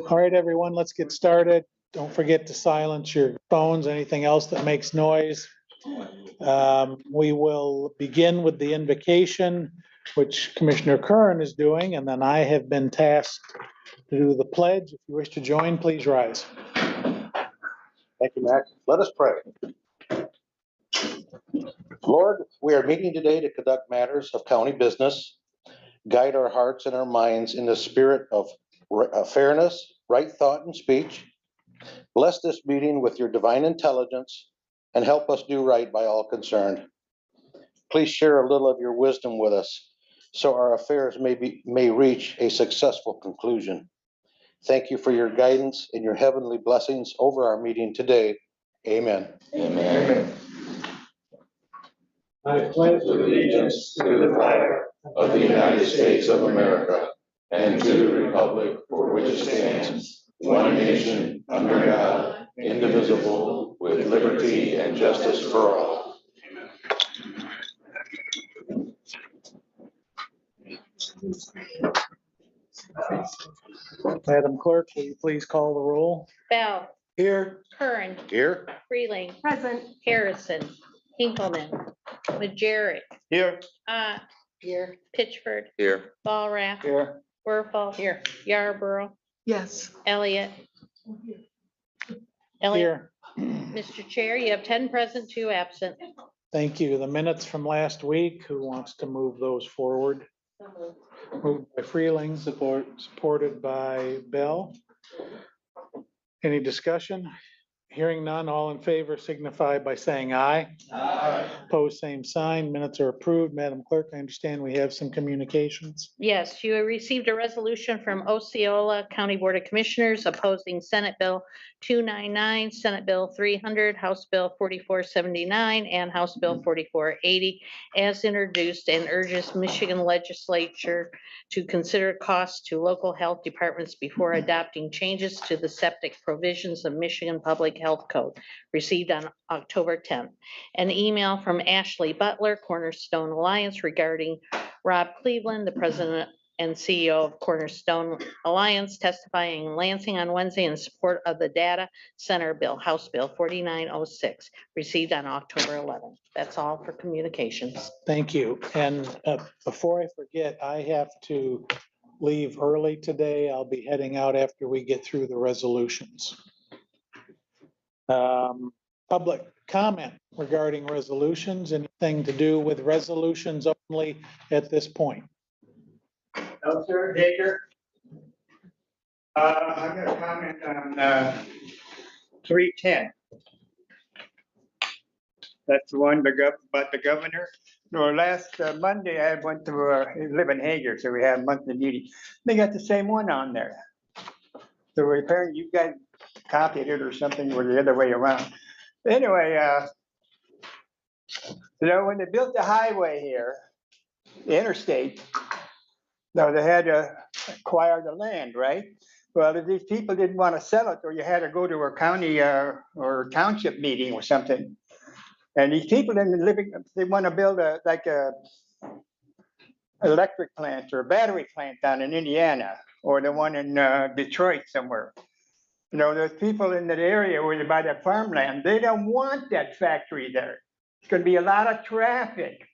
All right, everyone, let's get started. Don't forget to silence your phones, anything else that makes noise. We will begin with the invocation, which Commissioner Curran is doing, and then I have been tasked to do the pledge. If you wish to join, please rise. Thank you, Mac. Let us pray. Lord, we are meeting today to conduct matters of county business, guide our hearts and our minds in the spirit of fairness, right thought and speech. Bless this meeting with your divine intelligence and help us do right by all concerned. Please share a little of your wisdom with us so our affairs may reach a successful conclusion. Thank you for your guidance and your heavenly blessings over our meeting today. Amen. Amen. I pledge allegiance to the flag of the United States of America and to the republic for which it stands, one nation, under God, indivisible, with liberty and justice for all. Madam Clerk, will you please call the roll? Bell. Here. Curran. Here. Freeling. Present. Harrison. Hinkleman. Majerick. Here. Here. Pitchford. Here. Ballraff. Here. Werfel. Here. Yarborough. Yes. Elliott. Here. Mr. Chair, you have 10 present, 2 absent. Thank you. The minutes from last week, who wants to move those forward? Moved by Freeling, supported by Bell. Any discussion? Hearing none, all in favor signify by saying aye. Aye. Opposed, same sign. Minutes are approved. Madam Clerk, I understand we have some communications. Yes, you have received a resolution from Osceola County Board of Commissioners opposing Senate Bill 299, Senate Bill 300, House Bill 4479, and House Bill 4480 as introduced, and urges Michigan legislature to consider costs to local health departments before adopting changes to the septic provisions of Michigan Public Health Code, received on October 10th. An email from Ashley Butler, Cornerstone Alliance, regarding Rob Cleveland, the president and CEO of Cornerstone Alliance, testifying in Lansing on Wednesday in support of the Data Center Bill, House Bill 4906, received on October 11th. That's all for communications. Thank you. And before I forget, I have to leave early today. I'll be heading out after we get through the resolutions. Public comment regarding resolutions, anything to do with resolutions only at this point? No, sir, Baker. I got a comment on 310. That's the one about the governor. No, last Monday I went to live in Hager, so we had a monthly meeting. They got the same one on there. So apparently you guys copied it or something, or the other way around. Anyway, when they built the highway here, the interstate, they had to acquire the land, right? Well, if these people didn't want to sell it, or you had to go to a county or township meeting or something. And these people they want to build a electric plant or a battery plant down in Indiana, or the one in Detroit somewhere. There's people in that area where they buy that farmland, they don't want that factory there. It's going to be a lot of traffic.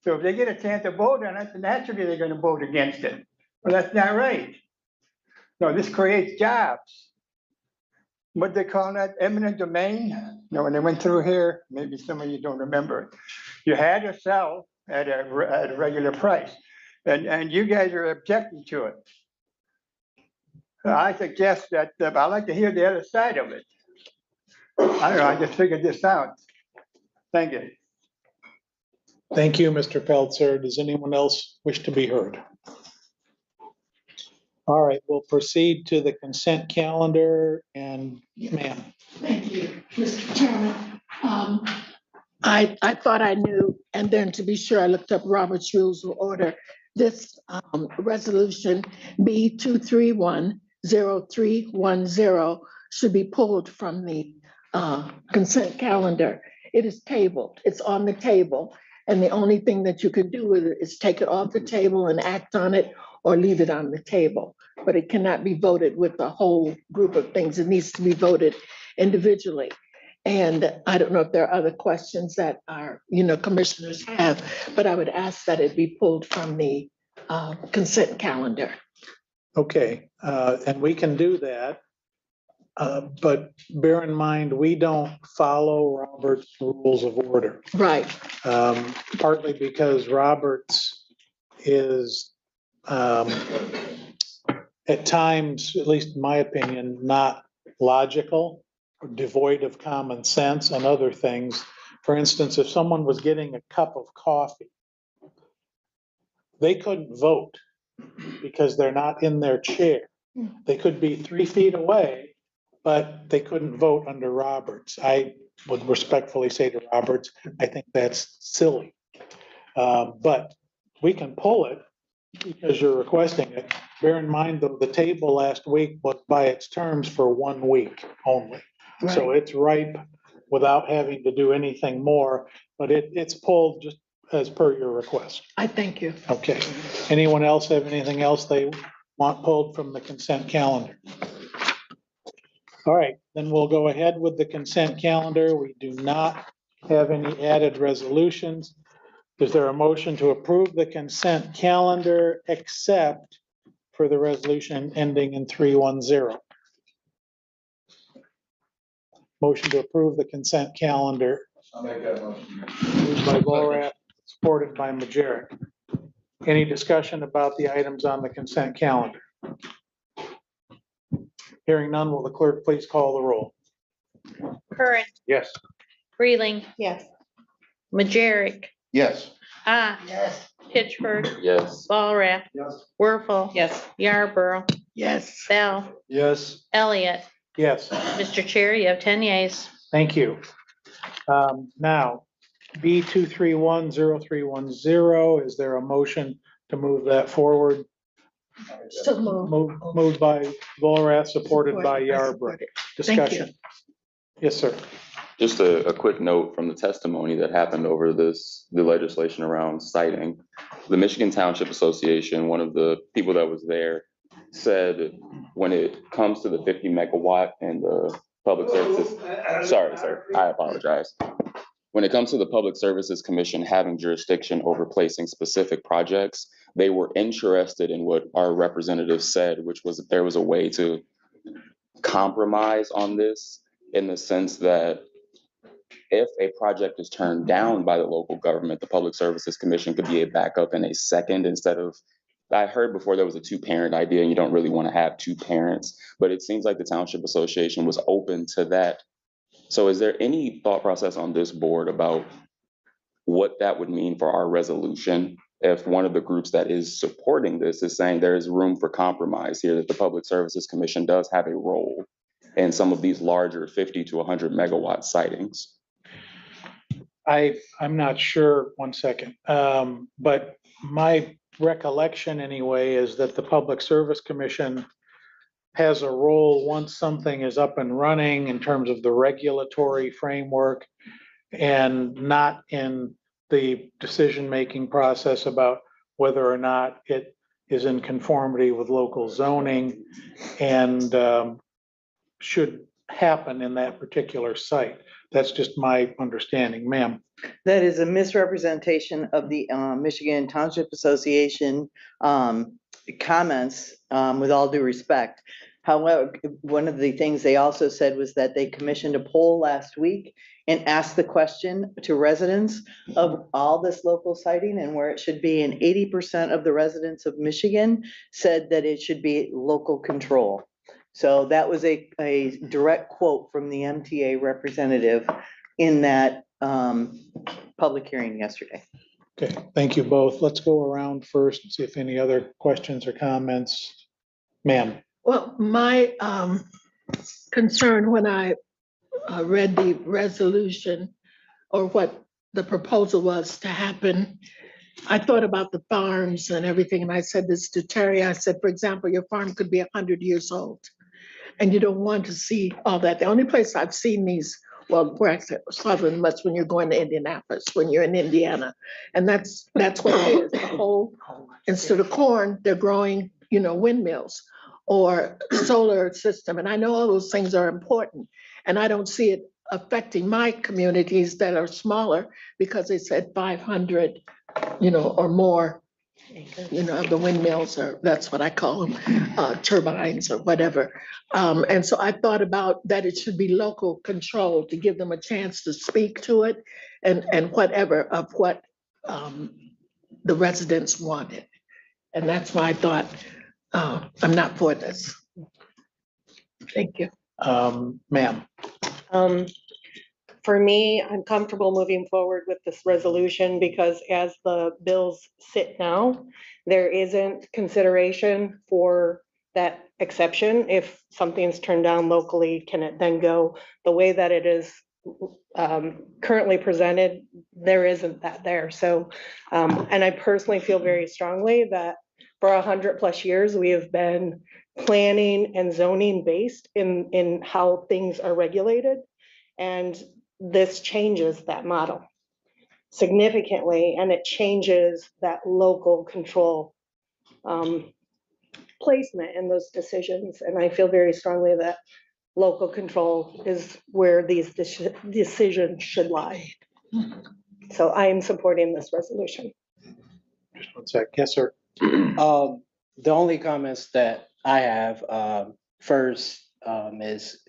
So if they get a chance to vote on it, then naturally they're going to vote against it. Well, that's not right. No, this creates jobs. What they call that, eminent domain? When they went through here, maybe some of you don't remember. You had to sell at a regular price. And you guys are objecting to it. I suggest that I'd like to hear the other side of it. I don't know, I just figured this out. Thank you. Thank you, Mr. Peltzer. Does anyone else wish to be heard? All right, we'll proceed to the consent calendar, and ma'am. Thank you, Mr. Chairman. I thought I knew, and then to be sure, I looked up Robert's Rules of Order. This resolution B 2310310 should be pulled from the consent calendar. It is tabled. It's on the table. And the only thing that you can do with it is take it off the table and act on it or leave it on the table. But it cannot be voted with a whole group of things. It needs to be voted individually. And I don't know if there are other questions that our, commissioners have, but I would ask that it be pulled from the consent calendar. Okay, and we can do that. But bear in mind, we don't follow Robert's rules of order. Right, Partly because Roberts is at times, at least in my opinion, not logical, devoid of common sense and other things. For instance, if someone was getting a cup of coffee, they couldn't vote because they're not in their chair. They could be 3 feet away, but they couldn't vote under Roberts. I would respectfully say to Roberts, I think that's silly. But we can pull it because you're requesting it. Bear in mind, though, the table last week was by its terms for 1 week only. So right. it's ripe without having to do anything more, but it's pulled just as per your request. I thank you. Okay. Anyone else have anything else they want pulled from the consent calendar? All right, then we'll go ahead with the consent calendar. We do not have any added resolutions. Is there a motion to approve the consent calendar except for the resolution ending in 310? Motion to approve the consent calendar. I'll make that motion. Moved by Borat, supported by Majerick. Any discussion about the items on the consent calendar? Hearing none, will the clerk please call the roll? Curran, Yes. Freeling, Yes. Majerick, Yes. Yes. Pittsburgh, Yes. Walrath, Yes. Werfel. Yes. Yarborough, Yes. Bell, Yes. Elliott. Yes, Mr. Chair, you have 10 yeas. thank you. Now, B 2310310, is there a motion to move that forward? So moved. Moved by Borat, supported by Yarborough. Thank you. Discussion. Yes, sir. Just a quick note from the testimony that happened over the legislation around siting. The Michigan Township Association, one of the people that was there, said when it comes to the 50 megawatt and the public services, sorry, sir, I apologize. When it comes to the Public Services Commission having jurisdiction over placing specific projects, they were interested in what our representative said, which was that there was a way to compromise on this in the sense that if a project is turned down by the local government, the Public Services Commission could be a backup in a second instead of, I heard before there was a 2-parent idea and you don't really want to have 2 parents, but it seems like the Township Association was open to that. So is there any thought process on this board about what that would mean for our resolution if one of the groups that is supporting this is saying there is room for compromise here, that the Public Services Commission does have a role in some of these larger 50 to 100 megawatt sightings? I'm not sure, 1 second. But my recollection anyway is that the Public Service Commission has a role once something is up and running in terms of the regulatory framework and not in the decision-making process about whether or not it is in conformity with local zoning and should happen in that particular site. That's just my understanding, ma'am. That is a misrepresentation of the Michigan Township Association comments, with all due respect. However, one of the things they also said was that they commissioned a poll last week and asked the question to residents of all this local siting and where it should be. And 80% of the residents of Michigan said that it should be local control. So that was a direct quote from the MTA representative in that public hearing yesterday. Okay, thank you both. Let's go around first and see if any other questions or comments. Ma'am. Well, my concern when I read the resolution or what the proposal was to happen, I thought about the farms and everything. And I said this to Terry. I said, for example, your farm could be 100 years old and you don't want to see all that. The only place I've seen these well, we're actually southern much when you're going to Indianapolis, when you're in Indiana. And that's what it is. The whole, instead of corn, they're growing, windmills or solar system. And I know all those things are important. And I don't see it affecting my communities that are smaller because it's at 500, or more, the windmills, or that's what I call them, turbines or whatever. And so I thought about that it should be local control to give them a chance to speak to it and whatever of what the residents wanted. And that's why I thought, I'm not for this. Thank you. Ma'am, For me, I'm comfortable moving forward with this resolution because as the bills sit now, there isn't consideration for that exception. If something's turned down locally, can it then go the way that it is currently presented? There isn't that there. So, and I personally feel very strongly that for 100+ years, we have been planning and zoning based in how things are regulated. And this changes that model significantly, and it changes that local control placement in those decisions. And I feel very strongly that local control is where these decisions should lie. So I am supporting this resolution. just one sec. Yes, sir. The only comments that I have, first, is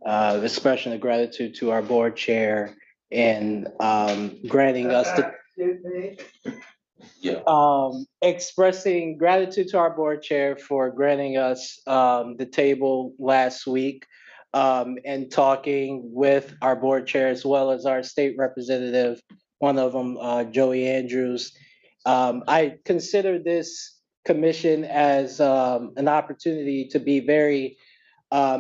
expression of gratitude to our board chair and granting us expressing gratitude to our board chair for granting us the table last week and talking with our board chair as well as our state representative, one of them, Joey Andrews. I consider this commission as an opportunity to be very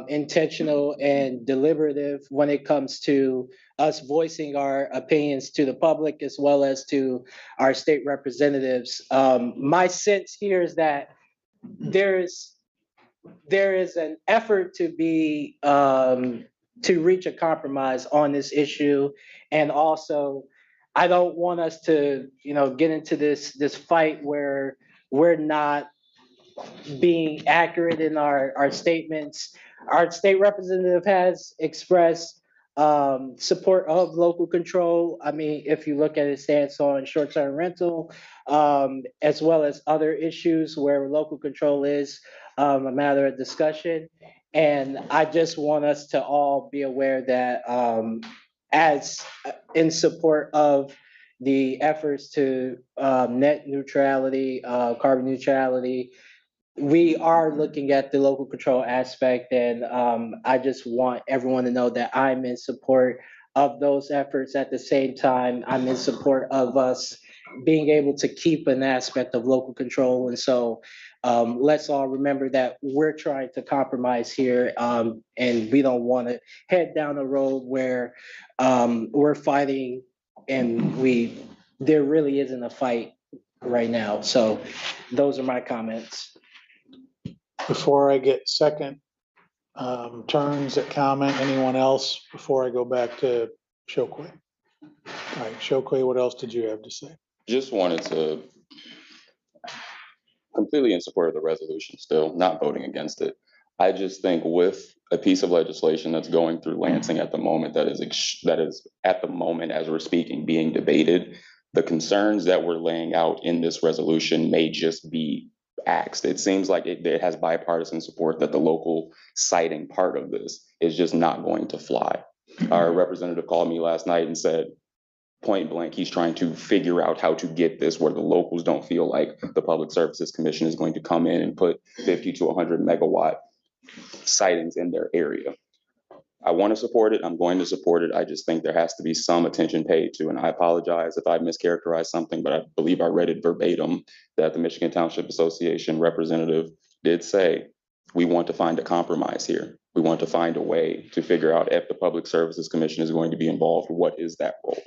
intentional and deliberative when it comes to us voicing our opinions to the public as well as to our state representatives. My sense here is that there is an effort to be to reach a compromise on this issue, and also I don't want us to get into this fight where we're not being accurate in our statements. Our state representative has expressed support of local control. I mean, if you look at his stance on short-term rental, as well as other issues where local control is a matter of discussion. And I just want us to all be aware that as in support of the efforts to net neutrality, carbon neutrality, we are looking at the local control aspect, and I just want everyone to know that I'm in support of those efforts. At the same time, I'm in support of us being able to keep an aspect of local control. And so let's all remember that we're trying to compromise here, and we don't want to head down a road where we're fighting and there really isn't a fight right now. So those are my comments. Before I get second turns at comment, anyone else before I go back to Chokwe? All right, Chokwe, what else did you have to say? Just wanted to completely in support of the resolution still, not voting against it. I just think with a piece of legislation that's going through Lansing at the moment, that is at the moment as we're speaking being debated, the concerns that we're laying out in this resolution may just be axed. It seems like it has bipartisan support that the local siting part of this is just not going to fly. Our representative called me last night and said, point blank, he's trying to figure out how to get this where the locals don't feel like the Public Services Commission is going to come in and put 50 to 100 megawatt sightings in their area. I want to support it. I'm going to support it. I just think there has to be some attention paid to, and I apologize if I mischaracterized something, but I believe I read it verbatim that the Michigan Township Association representative did say, we want to find a compromise here. We want to find a way to figure out if the Public Services Commission is going to be involved, what is that role?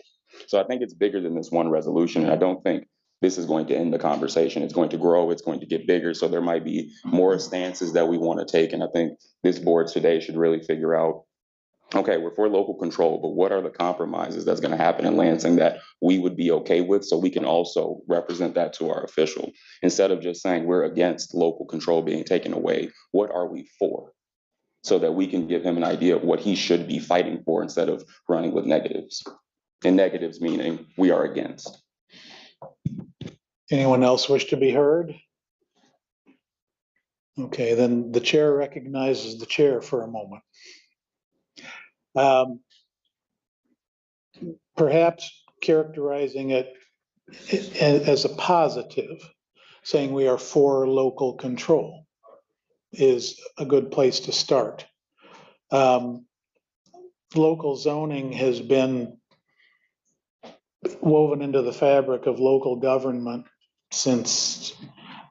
So I think it's bigger than this one resolution, and I don't think this is going to end the conversation. It's going to grow, it's going to get bigger, so there might be more stances that we want to take, and I think this board today should really figure out Okay, we're for local control, but what are the compromises that's gonna happen in Lansing that we would be okay with, so we can also represent that to our official? Instead of just saying we're against local control being taken away, what are we for? So that we can give him an idea of what he should be fighting for instead of running with negatives. And negatives meaning we are against. Anyone else wish to be heard? Okay, then the chair recognizes the chair for a moment. Perhaps characterizing it as a positive, saying we are for local control is a good place to start. Local zoning has been woven into the fabric of local government since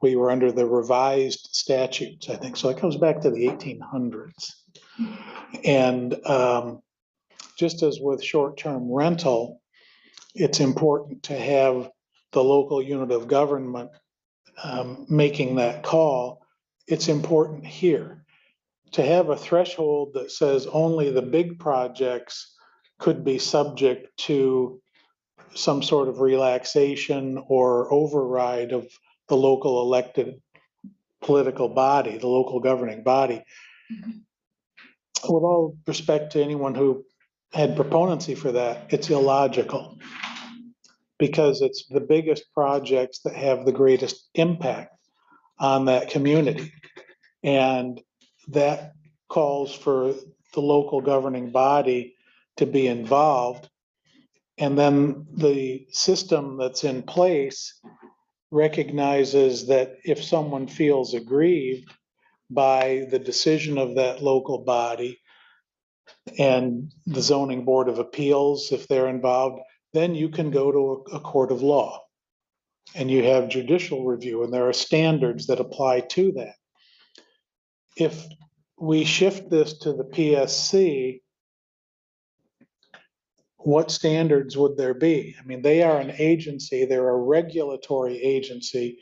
we were under the revised statutes, I think. So it goes back to the 1800s. And just as with short-term rental, it's important to have the local unit of government making that call. It's important here to have a threshold that says only the big projects could be subject to some sort of relaxation or override of the local elected political body, the local governing body. With all respect to anyone who had proponency for that, it's illogical because it's the biggest projects that have the greatest impact on that community. And that calls for the local governing body to be involved. And then the system that's in place recognizes that if someone feels aggrieved by the decision of that local body and the zoning board of appeals, if they're involved, then you can go to a court of law and you have judicial review, and there are standards that apply to that. If we shift this to the PSC, what standards would there be? I mean, they are an agency, they're a regulatory agency,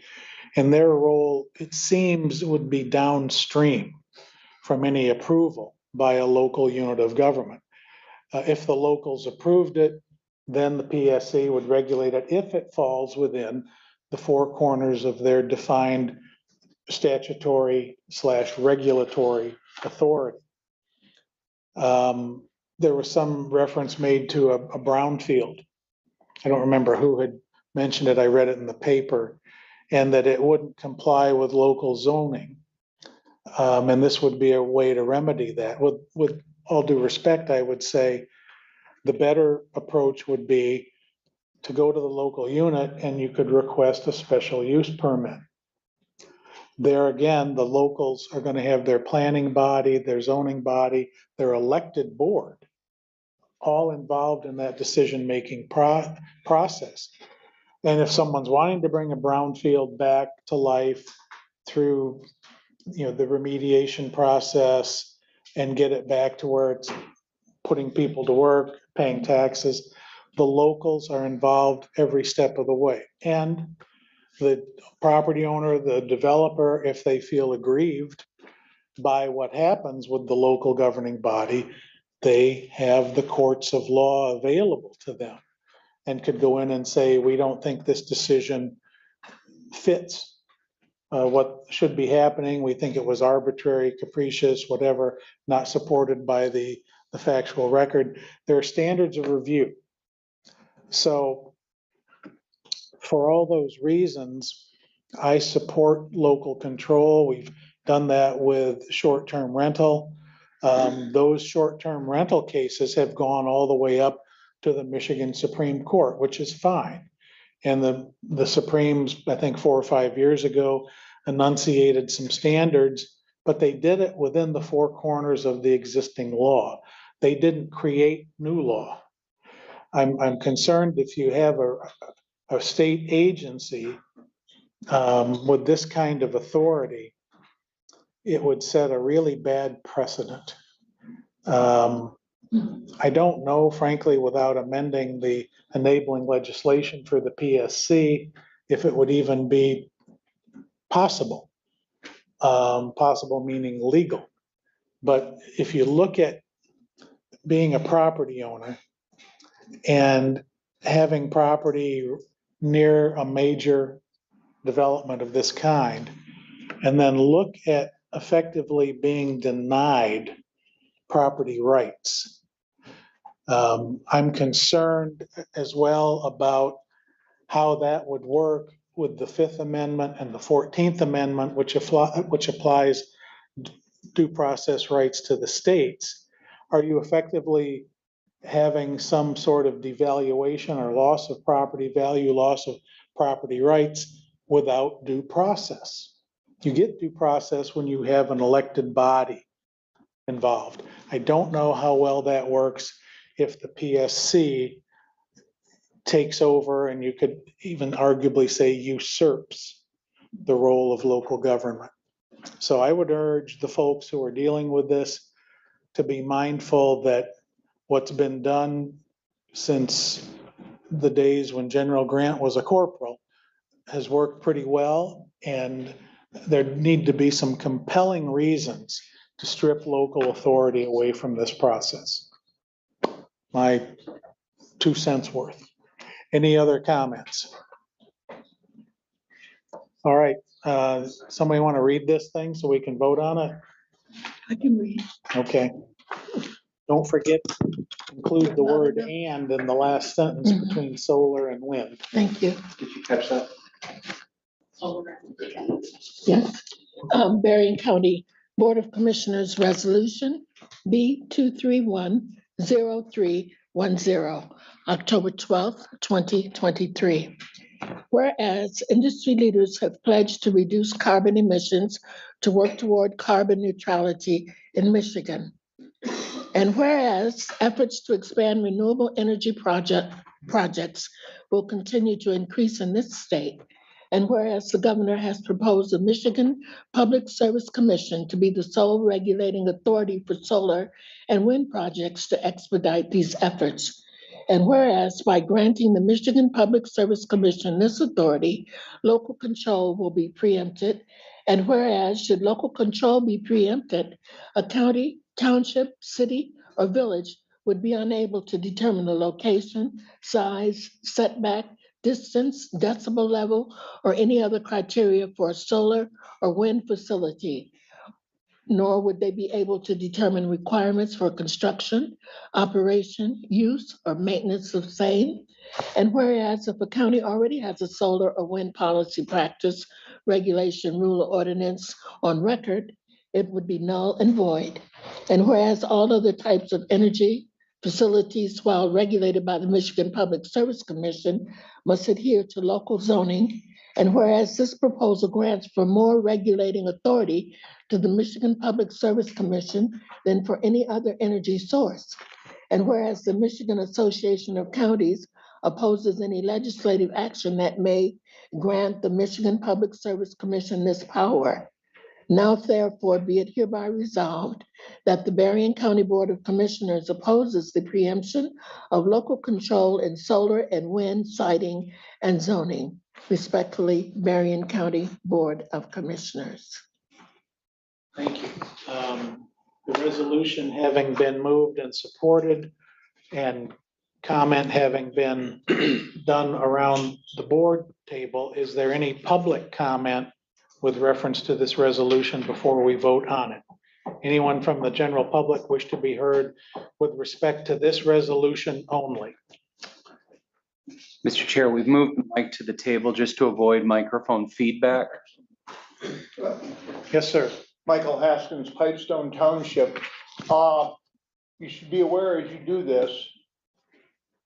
and their role, it seems, would be downstream from any approval by a local unit of government. If the locals approved it, then the PSC would regulate it if it falls within the four corners of their defined statutory/regulatory authority. There was some reference made to a brownfield. I don't remember who had mentioned it. I read it in the paper, and that it wouldn't comply with local zoning. And this would be a way to remedy that. With all due respect, I would say the better approach would be to go to the local unit and you could request a special use permit. There again, the locals are going to have their planning body, their zoning body, their elected board, all involved in that decision-making process. And if someone's wanting to bring a brownfield back to life through, the remediation process and get it back to where it's putting people to work, paying taxes, the locals are involved every step of the way. And the property owner, the developer, if they feel aggrieved by what happens with the local governing body, they have the courts of law available to them and could go in and say, we don't think this decision fits what should be happening. We think it was arbitrary, capricious, whatever, not supported by the factual record. There are standards of review. So for all those reasons, I support local control. We've done that with short-term rental. Those short-term rental cases have gone all the way up to the Michigan Supreme Court, which is fine. And the Supremes, I think 4 or 5 years ago, enunciated some standards, but they did it within the four corners of the existing law. They didn't create new law. I'm concerned if you have a state agency with this kind of authority, it would set a really bad precedent. I don't know, frankly, without amending the enabling legislation for the PSC, if it would even be possible. Possible meaning legal. But if you look at being a property owner and having property near a major development of this kind, and then look at effectively being denied property rights. I'm concerned as well about how that would work with the Fifth Amendment and the 14th Amendment, which applies due process rights to the states. Are you effectively having some sort of devaluation or loss of property value, loss of property rights without due process? You get due process when you have an elected body involved. I don't know how well that works if the PSC takes over, and you could even arguably say usurps the role of local government. So I would urge the folks who are dealing with this to be mindful that what's been done since the days when General Grant was a corporal has worked pretty well, and there need to be some compelling reasons to strip local authority away from this process. My 2 cents worth. Any other comments? All right, somebody want to read this thing so we can vote on it? I can read. Okay. Don't forget to include the word "and" in the last sentence between solar and wind. Thank you. Did you catch that? Yes. Berrien County Board of Commissioners Resolution B 2310310, October 12th, 2023. Whereas industry leaders have pledged to reduce carbon emissions to work toward carbon neutrality in Michigan. And whereas efforts to expand renewable energy projects will continue to increase in this state. And whereas the governor has proposed the Michigan Public Service Commission to be the sole regulating authority for solar and wind projects to expedite these efforts. And whereas by granting the Michigan Public Service Commission this authority, local control will be preempted. And whereas should local control be preempted, a county, township, city, or village would be unable to determine the location, size, setback, distance, decibel level, or any other criteria for a solar or wind facility, nor would they be able to determine requirements for construction, operation, use, or maintenance of same. And whereas if a county already has a solar or wind policy, practice, regulation, rule, or ordinance on record, it would be null and void. And whereas all other types of energy facilities, while regulated by the Michigan Public Service Commission, must adhere to local zoning. And whereas this proposal grants for more regulating authority to the Michigan Public Service Commission than for any other energy source. And whereas the Michigan Association of Counties opposes any legislative action that may grant the Michigan Public Service Commission this power. Now therefore be it hereby resolved that the Berrien County Board of Commissioners opposes the preemption of local control in solar and wind siting and zoning. Respectfully, Berrien County Board of Commissioners. Thank you. The resolution having been moved and supported and comment having been done around the board table, is there any public comment with reference to this resolution before we vote on it? Anyone from the general public wish to be heard with respect to this resolution only? Mr. Chair, we've moved the mic to the table just to avoid microphone feedback. Yes, sir. Michael Haskins, Pipestone Township. You should be aware as you do this,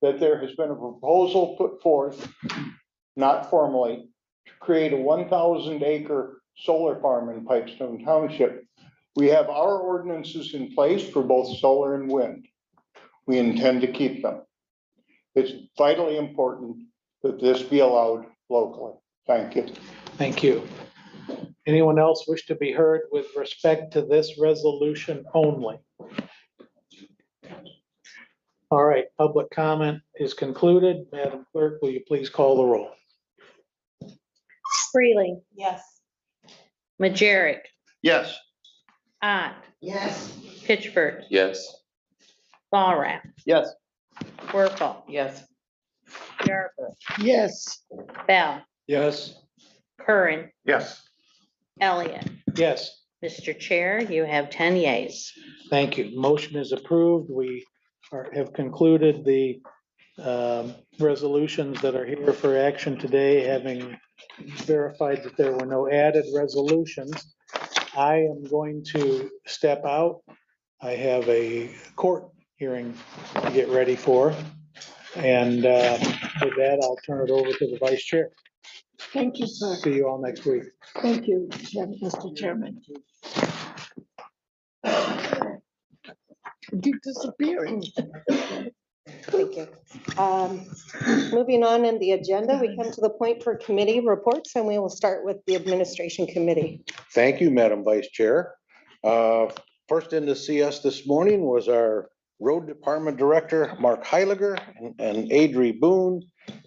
that there has been a proposal put forth, not formally, to create a 1,000 acre solar farm in Pipestone Township. We have our ordinances in place for both solar and wind. We intend to keep them. It's vitally important that this be allowed locally. Thank you. Thank you. Anyone else wish to be heard with respect to this resolution only? All right, public comment is concluded. Madam Clerk, will you please call the roll? Freeling, Yes. Majerick, Yes. Ott, Yes. Pittsburgh, Yes. Walrath, Yes. Werfel, Yes. Yarber, Yes, Bell, Yes. Curran, Yes. Elliott. Yes, Mr. Chair, you have 10 yeas. thank you. Motion is approved. We have concluded the resolutions that are here for action today, having verified that there were no added resolutions. I am going to step out. I have a court hearing to get ready for. And with that, I'll turn it over to the vice chair. thank you, sir. See you all next week. Thank you, Mr. Chairman. You're disappearing. Thank you. Moving on in the agenda, we come to the point for committee reports, and we will start with the administration committee. Thank you, Madam Vice Chair. First in to see us this morning was our Road Department Director, Mark Heiliger, and Adri Boone,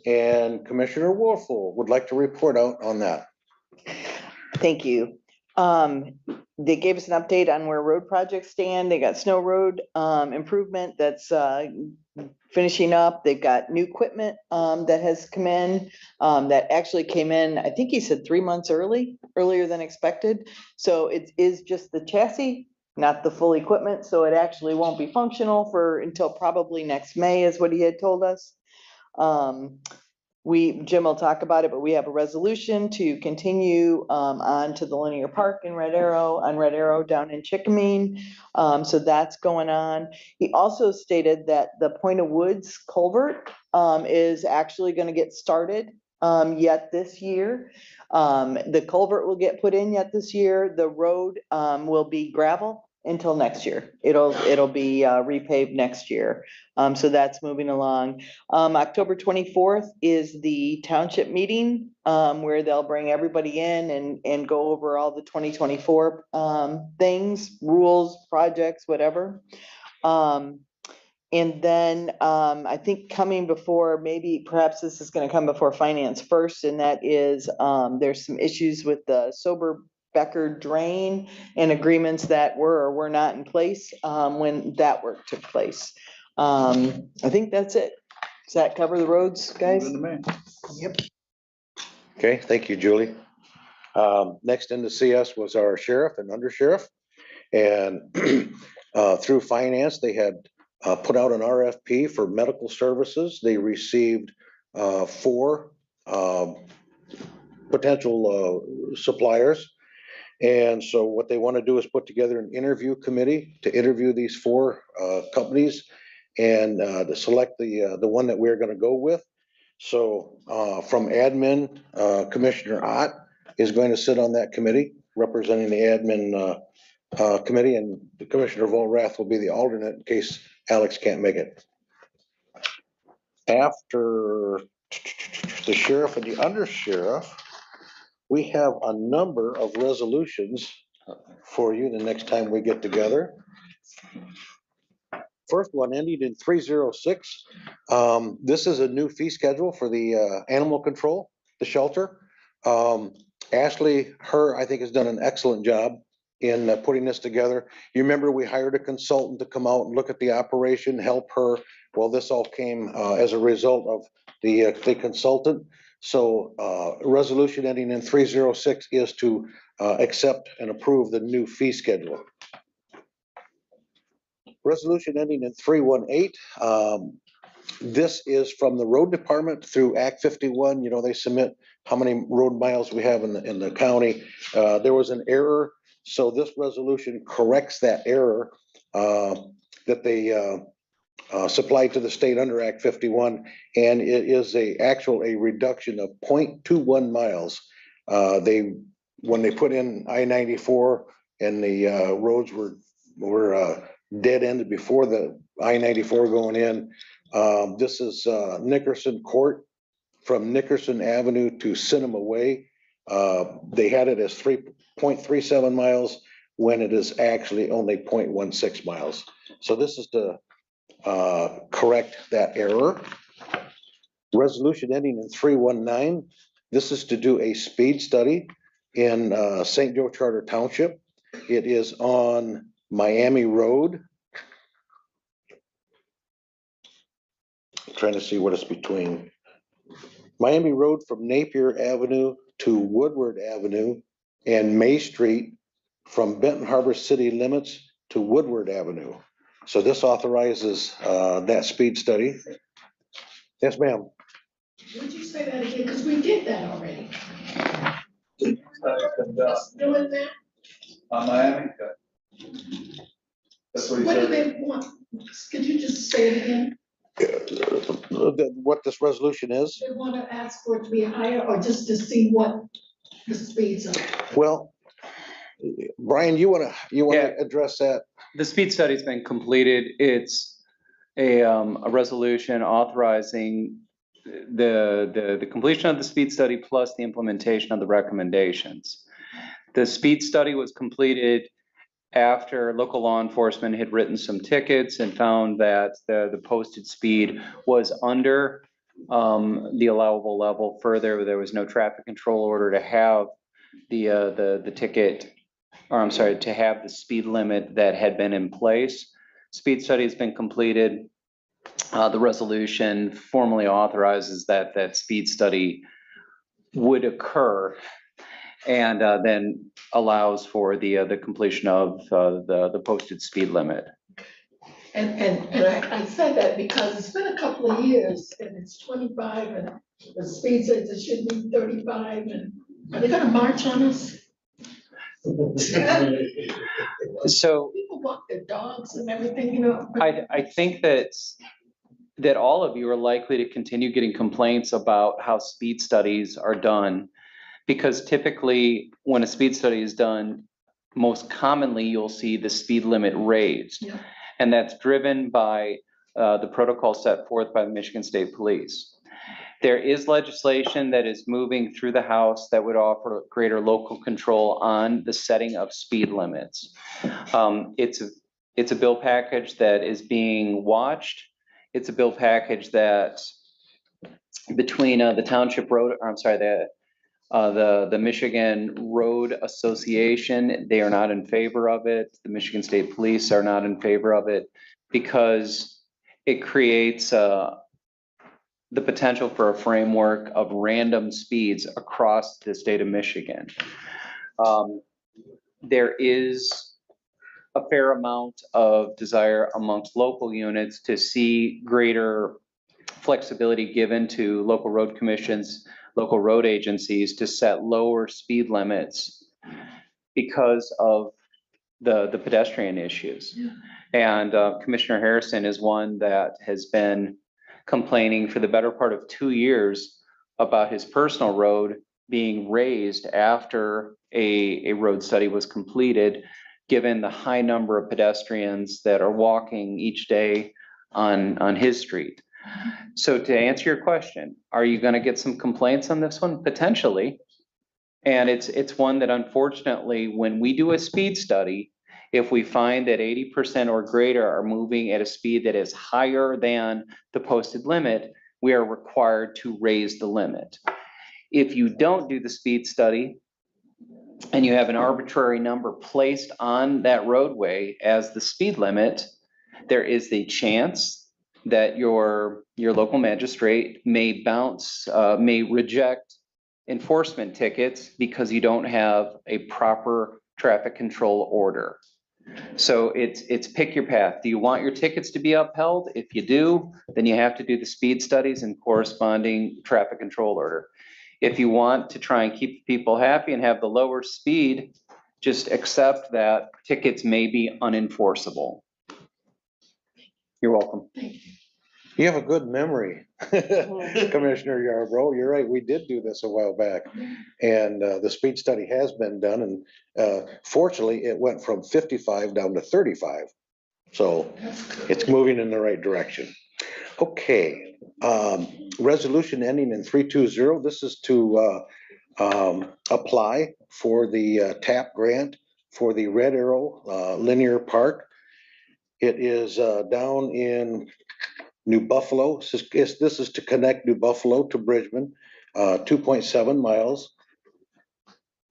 and Commissioner Wolfel would like to report out on that. Thank you. They gave us an update on where road projects stand. They got Snow Road improvement that's finishing up. They've got new equipment that has come in, that actually came in, I think he said 3 months earlier than expected. So it is just the chassis, not the full equipment. So it actually won't be functional until probably next May is what he had told us. Jim will talk about it, but we have a resolution to continue on to the linear park in Red Arrow down in Chickamine. So that's going on. He also stated that the Point of Woods culvert is actually gonna get started yet this year. The culvert will get put in yet this year. The road will be gravel until next year. It'll be repaved next year. So that's moving along. October 24th is the township meeting, where they'll bring everybody in and go over all the 2024 things, rules, projects, whatever. And then I think coming before, maybe perhaps this is gonna come before finance first, and that is there's some issues with the Sober Becker drain and agreements that were or were not in place when that work took place. I think that's it. Does that cover the roads, guys? Yep. Okay, thank you, Julie. Next in to see us was our sheriff and undersheriff. And through finance, they had put out an RFP for medical services. They received 4 potential suppliers. And so what they want to do is put together an interview committee to interview these 4 companies and to select the one that we're going to go with. So from admin, Commissioner Ott is going to sit on that committee representing the admin committee, and the Commissioner Volrath will be the alternate in case Alex can't make it. After the sheriff and the undersheriff, we have a number of resolutions for you the next time we get together. First one ending in 306. This is a new fee schedule for the animal control, the shelter. Ashley, I think has done an excellent job in putting this together. You remember we hired a consultant to come out and look at the operation, help her. Well, this all came as a result of the consultant. So resolution ending in 306 is to accept and approve the new fee schedule. Resolution ending in 318. This is from the road department through Act 51. You know, they submit how many road miles we have in the county. There was an error. So this resolution corrects that error that they supplied to the state under Act 51. And it is a reduction of 0.21 miles. When they put in I-94 and the roads were dead ended before the I-94 going in. This is Nickerson Court from Nickerson Avenue to Cinema Way. They had it as 3.37 miles when it is actually only 0.16 miles. So this is to correct that error. Resolution ending in 319. This is to do a speed study in St. Joe Charter Township. It is on Miami Road. trying to see what it's between. Miami Road from Napier Avenue to Woodward Avenue and May Street from Benton Harbor city limits to Woodward Avenue. So this authorizes that speed study. Yes, ma'am. Would you say that again? Because we did that already. Study's been done Doing that? on Miami. That's what he What do said. they want? Could you just say it again? What this resolution is? They want to ask for it to be higher or just to see what the speeds are? Well, Brian, you wanna address that? The speed study's been completed. It's a resolution authorizing the completion of the speed study plus the implementation of the recommendations. The speed study was completed after local law enforcement had written some tickets and found that the posted speed was under the allowable level. Further, there was no traffic control order to have the ticket, or I'm sorry, to have the speed limit that had been in place. Speed study has been completed. The resolution formally authorizes that speed study would occur, and then allows for the completion of the posted speed limit. And I said that because it's been a couple of years and it's 25 and the speed says it should be 35 and are they gonna march on us? So People walk their dogs and everything, you know. I think that all of you are likely to continue getting complaints about how speed studies are done. Because typically, when a speed study is done, most commonly, you'll see the speed limit raised. Yeah. And that's driven by the protocol set forth by the Michigan State Police. There is legislation that is moving through the House that would offer greater local control on the setting of speed limits. It's a bill package that is being watched. It's a bill package that between the Township Road, or I'm sorry, the Michigan Road Association, they are not in favor of it. The Michigan State Police are not in favor of it because it creates the potential for a framework of random speeds across the state of Michigan. There is a fair amount of desire amongst local units to see greater flexibility given to local road commissions, local road agencies to set lower speed limits because of the pedestrian issues. Yeah. And Commissioner Harrison is one that has been complaining for the better part of 2 years about his personal road being raised after a road study was completed, given the high number of pedestrians that are walking each day on his street. So to answer your question, are you going to get some complaints on this one? Potentially. And it's one that unfortunately, when we do a speed study, if we find that 80% or greater are moving at a speed that is higher than the posted limit, we are required to raise the limit. If you don't do the speed study and you have an arbitrary number placed on that roadway as the speed limit, there is the chance that your local magistrate may reject enforcement tickets because you don't have a proper traffic control order. So it's pick your path. Do you want your tickets to be upheld? If you do, then you have to do the speed studies and corresponding traffic control order. If you want to try and keep people happy and have the lower speed, just accept that tickets may be unenforceable. You're welcome. You have a good memory, Commissioner Yarbrough. You're right, we did do this a while back. And the speed study has been done, and fortunately, it went from 55 down to 35. So it's moving in the right direction. Okay, resolution ending in 320. This is to apply for the TAP grant for the Red Arrow Linear Park. It is down in New Buffalo. This is to connect New Buffalo to Bridgman, 2.7 miles.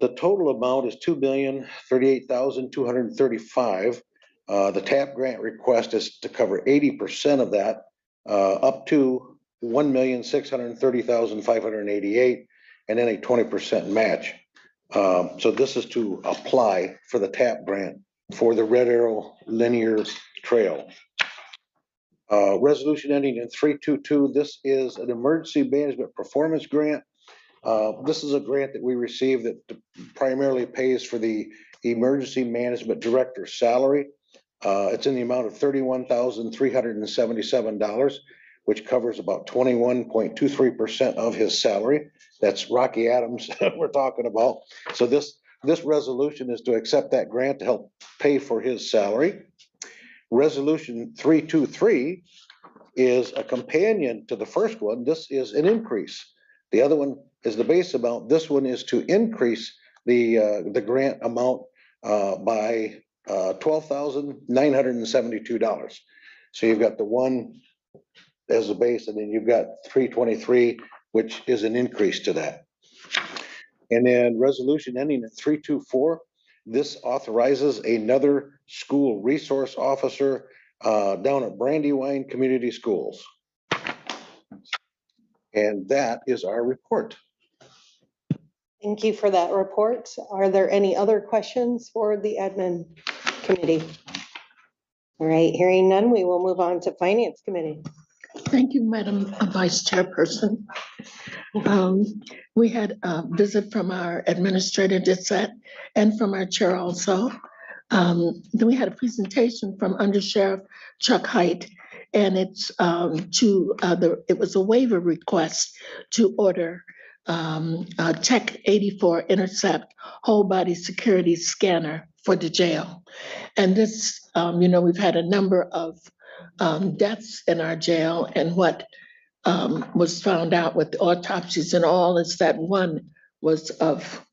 The total amount is $2,038,235. The TAP grant request is to cover 80% of that, up to $1,630,588, and then a 20% match. So this is to apply for the TAP grant for the Red Arrow Linear Trail. Resolution ending in 322. This is an emergency management performance grant. This is a grant that we received that primarily pays for the emergency management director's salary. It's in the amount of $31,377, which covers about 21.23% of his salary. That's Rocky Adams we're talking about. So this resolution is to accept that grant to help pay for his salary. Resolution 323 is a companion to the first one. This is an increase. The other one is the base amount. This one is to increase the grant amount by $12,972. So you've got the one as a base, and then you've got 323, which is an increase to that. And then resolution ending at 324. This authorizes another school resource officer down at Brandywine Community Schools. And that is our report. Thank you for that report. Are there any other questions for the admin committee? All right, hearing none, we will move on to finance committee. Thank you, Madam Vice Chairperson. We had a visit from our administrator, Dissette, and from our chair also. Then we had a presentation from Under Sheriff Chuck Height, and it's it was a waiver request to order a Tech 84 Intercept whole body security scanner for the jail. And this, we've had a number of deaths in our jail, and what was found out with the autopsies and all is that one was of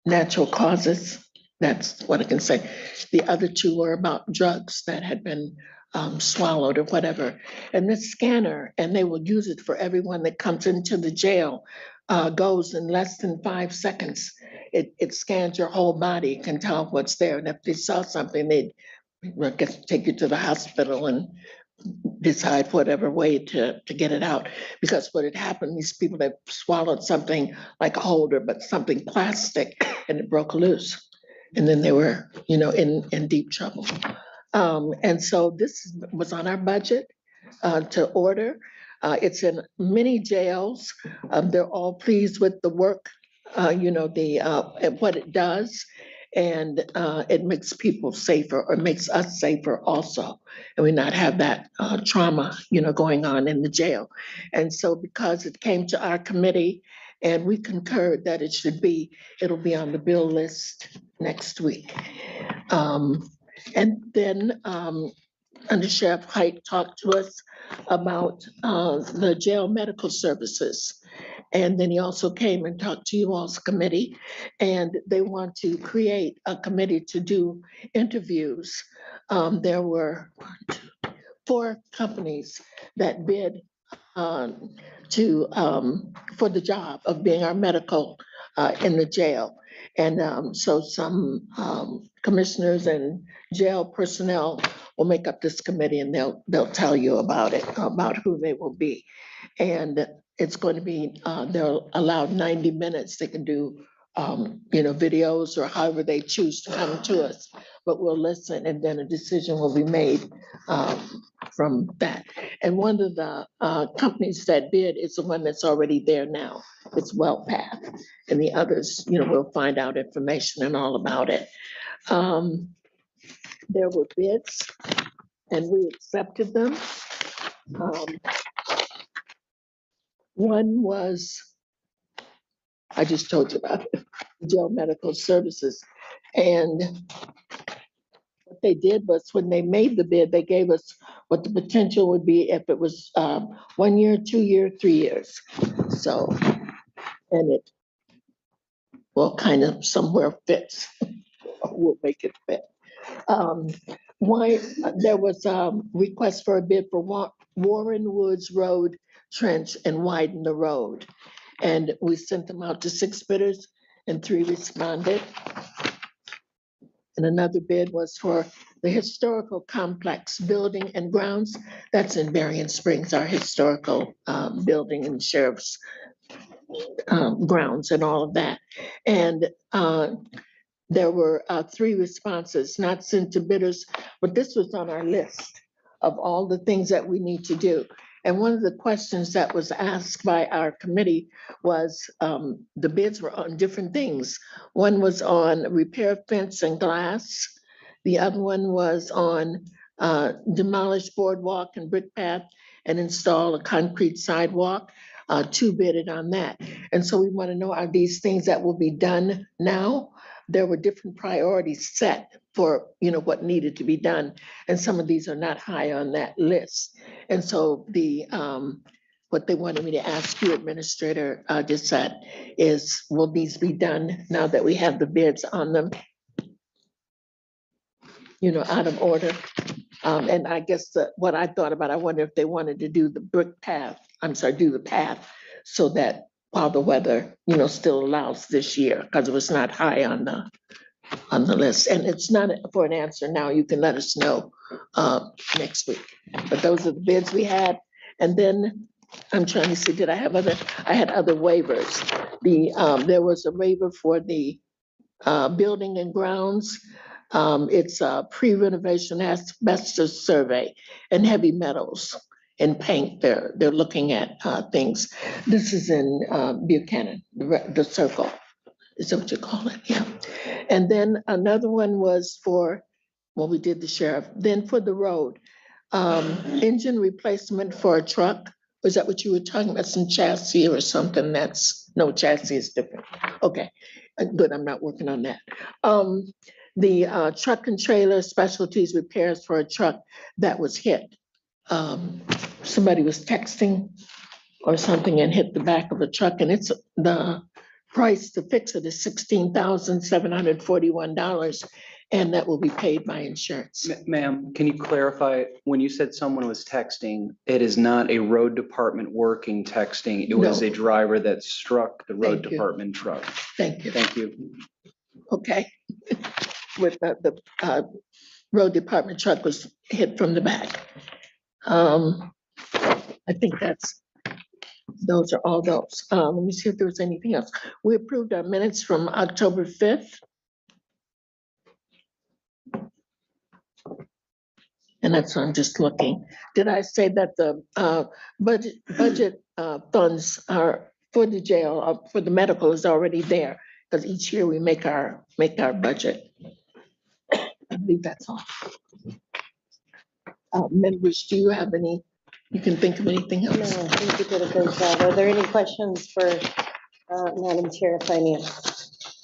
natural causes. That's what I can say. The other two were about drugs that had been swallowed or whatever. And this scanner, and they will use it for everyone that comes into the jail, goes in less than 5 seconds. It scans your whole body, can tell what's there. And if they saw something, they'd take you to the hospital and decide whatever way to get it out. Because what had happened, these people that swallowed something like a holder, but something plastic, and it broke loose. And then they were, in deep trouble. And so this was on our budget to order. It's in many jails. They're all pleased with the work, what it does. And it makes people safer, or makes us safer also. And we not have that trauma, going on in the jail. And so because it came to our committee and we concurred that it'll be on the bill list next week. And then Under Sheriff Height talked to us about the jail medical services. And then he also came and talked to you all's committee, and they want to create a committee to do interviews. There were 4 companies that bid for the job of being our medical in the jail. And so some commissioners and jail personnel will make up this committee, and they'll tell you about it, about who they will be. And it's going to be, they're allowed 90 minutes. They can do, videos or however they choose to come to us, but we'll listen, and then a decision will be made from that. And one of the companies that bid is the one that's already there now. It's WellPath. And the others, we'll find out information and all about it. There were bids, and we accepted them. One was, I just told you about it, jail medical services. And what they did was, when they made the bid, they gave us what the potential would be if it was 1 year, 2 year, 3 years. So, and it kind of somewhere fits. We'll make it fit. There was a request for a bid for Warren Woods Road trench and widen the road. And we sent them out to 6 bidders and 3 responded. And another bid was for the historical complex building and grounds. That's in Berrien Springs, our historical building and sheriff's grounds and all of that. And there were 3 responses not sent to bidders, but this was on our list of all the things that we need to do. And one of the questions that was asked by our committee was, the bids were on different things. One was on repair fence and glass. The other one was on demolish boardwalk and brick path and install a concrete sidewalk. 2 bidded on that. And so we want to know, are these things that will be done now? There were different priorities set for, what needed to be done. And some of these are not high on that list. And so what they wanted me to ask you, Administrator Dissett, is will these be done now that we have the bids on them? Out of order. And I guess what I thought about, I wonder if they wanted to do the brick path, do the path so that while the weather, still allows this year, because it was not high on the list. And it's not for an answer now. You can let us know next week. But those are the bids we had. And then I'm trying to see, I had other waivers. There was a waiver for the building and grounds. It's a pre-renovation asbestos survey and heavy metals and paint. They're looking at things. This is in Buchanan, the circle. Is that what you call it? Yeah. And then another one was for, we did the sheriff. Then for the road, engine replacement for a truck. Was that what you were talking about? Some chassis or something? No, chassis is different. Okay, good. I'm not working on that. The truck and trailer specialties repairs for a truck that was hit. Somebody was texting or something and hit the back of the truck, and it's the price to fix it is $16,741, and that will be paid by insurance. Ma'am, can you clarify, when you said someone was texting, it is not a road department working texting. It was No. a driver that struck the road Thank you. department truck. Thank you. Thank you. Okay. With the road department truck was hit from the back. I think those are all those. Let me see if there was anything else. We approved our minutes from October 5th. And that's what I'm just looking. Did I say that the budget funds are for the jail, for the medical is already there? Because each year we make our budget. I believe that's all. Members, do you have any, you can think of anything No, else? I think you did a great job. Are there any questions for Madam Chair of Finance?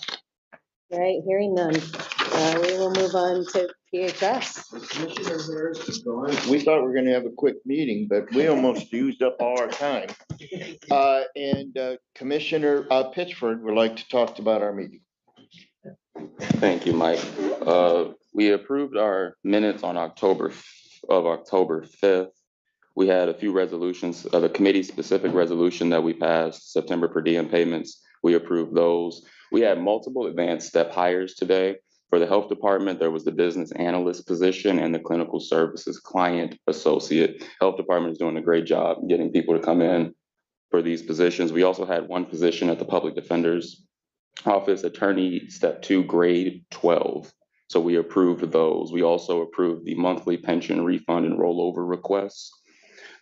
All right, hearing none. We will move on to PHS. We thought we were gonna have a quick meeting, but we almost used up all our time. And Commissioner Pittsford would like to talk about our meeting. Thank you, Mike. We approved our minutes on October 5th. We had a few resolutions, the committee-specific resolution that we passed, September per diem payments. We approved those. We had multiple advanced step hires today. For the health department, there was the business analyst position and the clinical services client associate. Health department is doing a great job getting people to come in for these positions. We also had one position at the public defender's office, attorney step 2, grade 12. So we approved those. We also approved the monthly pension refund and rollover requests.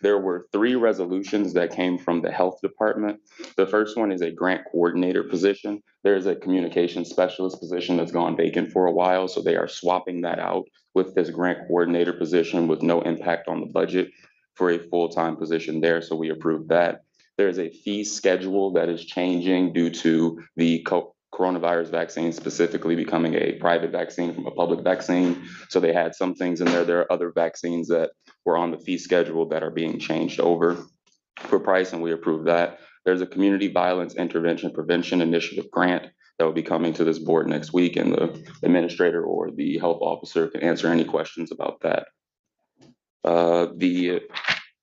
There were 3 resolutions that came from the health department. The first one is a grant coordinator position. There's a communication specialist position that's gone vacant for a while, so they are swapping that out with this grant coordinator position with no impact on the budget for a full-time position there, so we approved that. There's a fee schedule that is changing due to the coronavirus vaccine specifically becoming a private vaccine from a public vaccine. So they had some things in there. There are other vaccines that were on the fee schedule that are being changed over for price, and we approved that. There's a community violence intervention prevention initiative grant that will be coming to this board next week, and the administrator or the health officer can answer any questions about that. The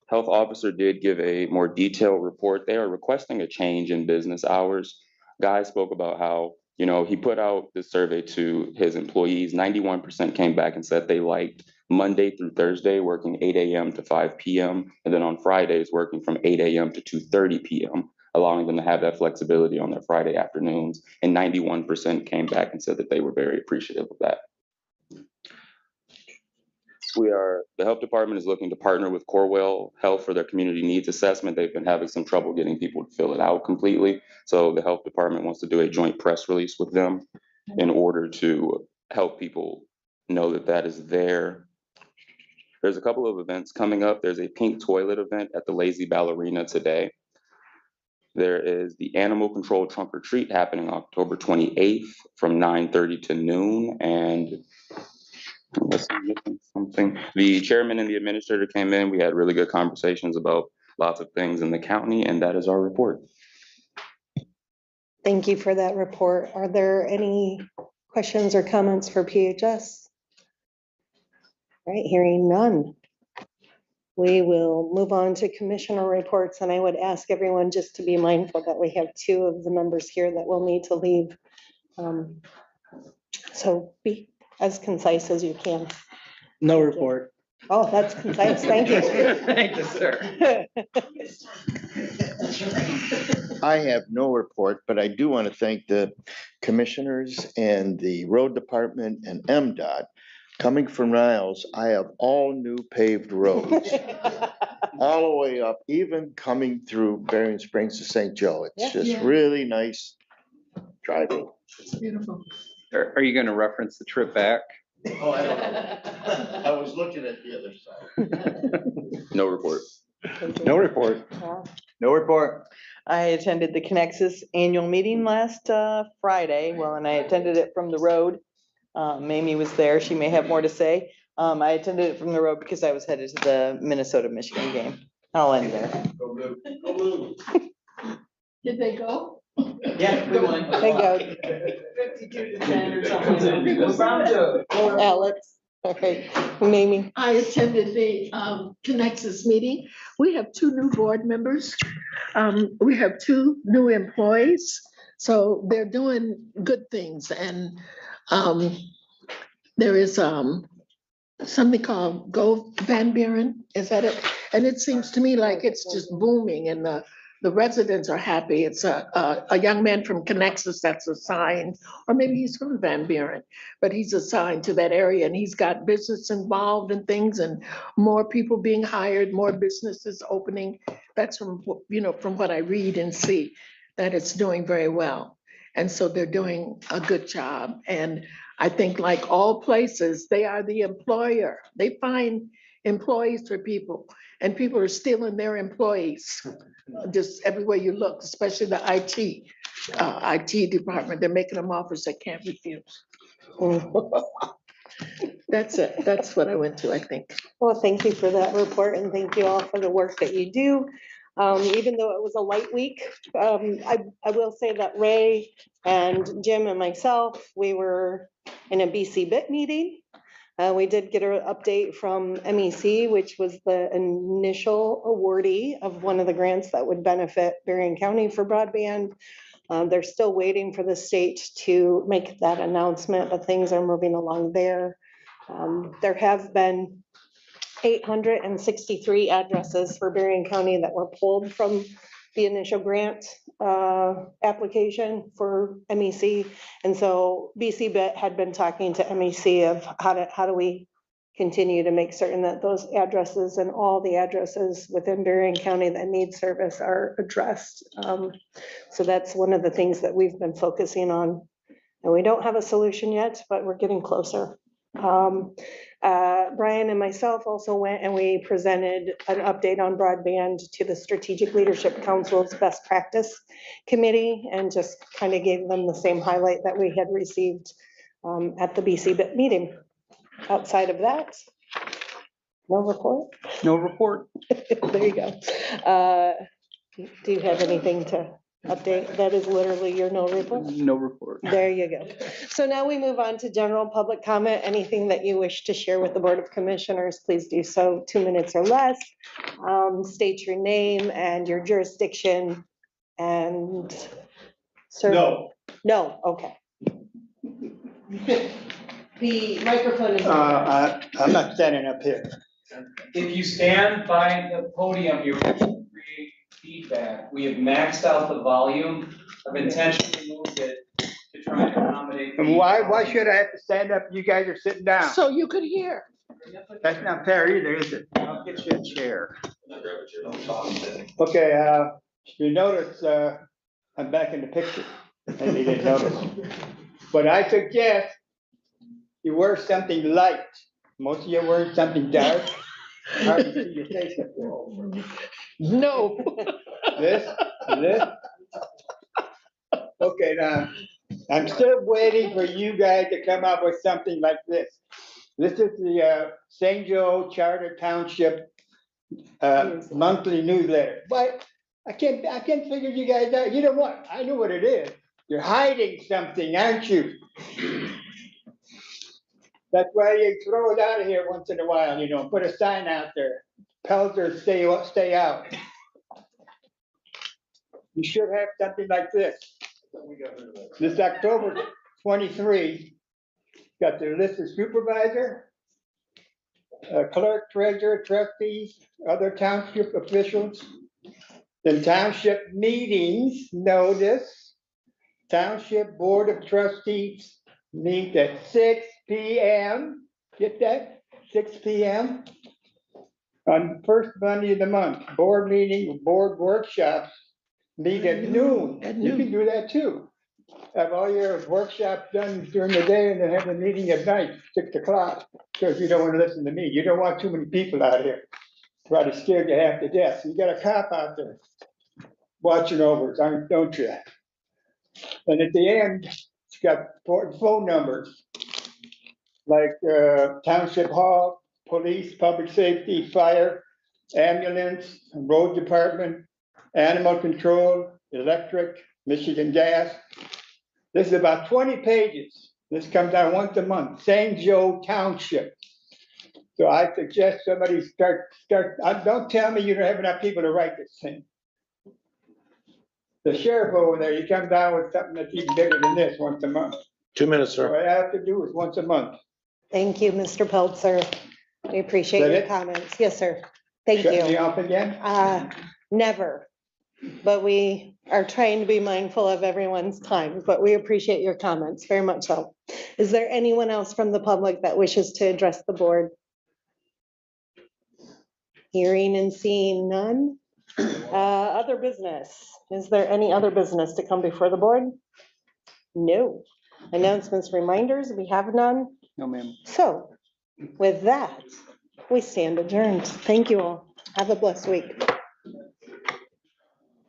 health officer did give a more detailed report. They are requesting a change in business hours. Guy spoke about how You know, he put out this survey to his employees. 91% came back and said they liked Monday through Thursday, working 8 a.m. to 5 p.m. And then on Fridays, working from 8 a.m. to 2:30 p.m., allowing them to have that flexibility on their Friday afternoons. And 91% came back and said that they were very appreciative of that. The health department is looking to partner with Corewell Health for their community needs assessment. They've been having some trouble getting people to fill it out completely. So the health department wants to do a joint press release with them in order to help people know that that is there. There's a couple of events coming up. There's a pink toilet event at the Lazy Ballerina today. There is the Animal Control Trunk or Treat happening October 28th from 9:30 to noon. And unless I'm missing something, the chairman and the administrator came in. We had really good conversations about lots of things in the county, and that is our report. Thank you for that report. Are there any questions or comments for PHS? All right, hearing none. We will move on to commissioner reports, and I would ask everyone just to be mindful that we have two of the members here that will need to leave. So be as concise as you can. No report. Oh, that's concise. Thank you. Thank you, sir. I have no report, but I do want to thank the commissioners and the road department and MDOT. Coming from Niles, I have all new paved roads, all the way up, even coming through Berrien Springs to St. Joe. It's just really nice driving. It's beautiful. Are you gonna reference the trip back? Oh, I don't know. I was looking at the other side. No report. No report. No report. I attended the Connexus annual meeting last Friday, well, and I attended it from the road. Mamie was there, she may have more to say. I attended it from the road because I was headed to the Minnesota-Michigan game. I'll end there. Did they go? Yeah, we won. Thank God. 52-10 or something. Alex, okay, Mamie. I attended the Connexus meeting. We have two new board members. We have two new employees. So they're doing good things. And there is something called Go Van Buren, is that it? And it seems to me like it's just booming and the residents are happy. It's a young man from Connexus that's assigned, or maybe he's from Van Buren, but he's assigned to that area and he's got business involved and things and more people being hired, more businesses opening. That's from, from what I read and see, that it's doing very well. And so they're doing a good job. And I think like all places, they are the employer. They find employees for people and people are stealing their employees. Just everywhere you look, especially the IT department, they're making them offers they can't refuse. That's it. That's what I went to, I think. Well, thank you for that report and thank you all for the work that you do. Even though it was a light week, I will say that Ray and Jim and myself, we were in a BC BIT meeting. We did get an update from MEC, which was the initial awardee of one of the grants that would benefit Berrien County for broadband. They're still waiting for the state to make that announcement, but things are moving along there. There have been 863 addresses for Berrien County that were pulled from the initial grant application for MEC. And so BC BIT had been talking to MEC of how do we continue to make certain that those addresses and all the addresses within Berrien County that need service are addressed. So that's one of the things that we've been focusing on. And we don't have a solution yet, but we're getting closer. Brian and myself also went and we presented an update on broadband to the Strategic Leadership Council's Best Practice Committee and just kind of gave them the same highlight that we had received at the BC BIT meeting. Outside of that, no report? No report. There you go. Do you have anything to update? That is literally your no report? No report. There you go. So now we move on to general public comment. Anything that you wish to share with the Board of Commissioners, please do so 2 minutes or less. State your name and your jurisdiction and. No. No, okay. The microphone is. I'm not standing up here. If you stand by the podium, you're going to create feedback. We have maxed out the volume. I've intentionally moved it to try and accommodate. And why should I have to stand up? You guys are sitting down. So you could hear. That's not fair either, is it? I'll get you a chair. Okay, you notice, I'm back in the picture. Maybe you didn't notice. But I suggest you wear something light. Most of you are wearing something dark. Hard to see your face up there. No. This. Okay, now, I'm still waiting for you guys to come up with something like this. This is the St. Joe Charter Township monthly newsletter. But I can't figure you guys out. You know what? I know what it is. You're hiding something, aren't you? That's why you throw it out of here once in a while, you know, put a sign out there. Pelzers stay out. You should have something like this. This October 23, got the list of supervisor, clerk, treasurer, trustees, other township officials. Then township meetings, notice, township board of trustees meet at 6 p.m. Get that? 6 p.m. on first Monday of the month. Board meeting, board workshops meet at noon. You can do that too. Have all your workshops done during the day and then have a meeting at night, 6 o'clock. Because you don't want to listen to me. You don't want too many people out here. Try to scare you half to death. You got a cop out there watching over us, don't you? And at the end, it's got phone numbers like Township Hall, police, public safety, fire, ambulance, road department, animal control, electric, Michigan Gas. This is about 20 pages. This comes out once a month, St. Joe Township. So I suggest somebody start, don't tell me you don't have enough people to write this thing. The sheriff over there, he comes down with something that's even bigger than this once a month. 2 minutes, So sir. what I have to do is once a month. Thank you, Mr. Peltzer. We appreciate Is that your it? comments. Yes, sir. Thank Shut me you. off again? Never. But we are trying to be mindful of everyone's time, but we appreciate your comments very much so. Is there anyone else from the public that wishes to address the board? Hearing and seeing none. Other business. Is there any other business to come before the board? No. Announcements, reminders, we have none. No, ma'am. So with that, we stand adjourned. Thank you all. Have a blessed week.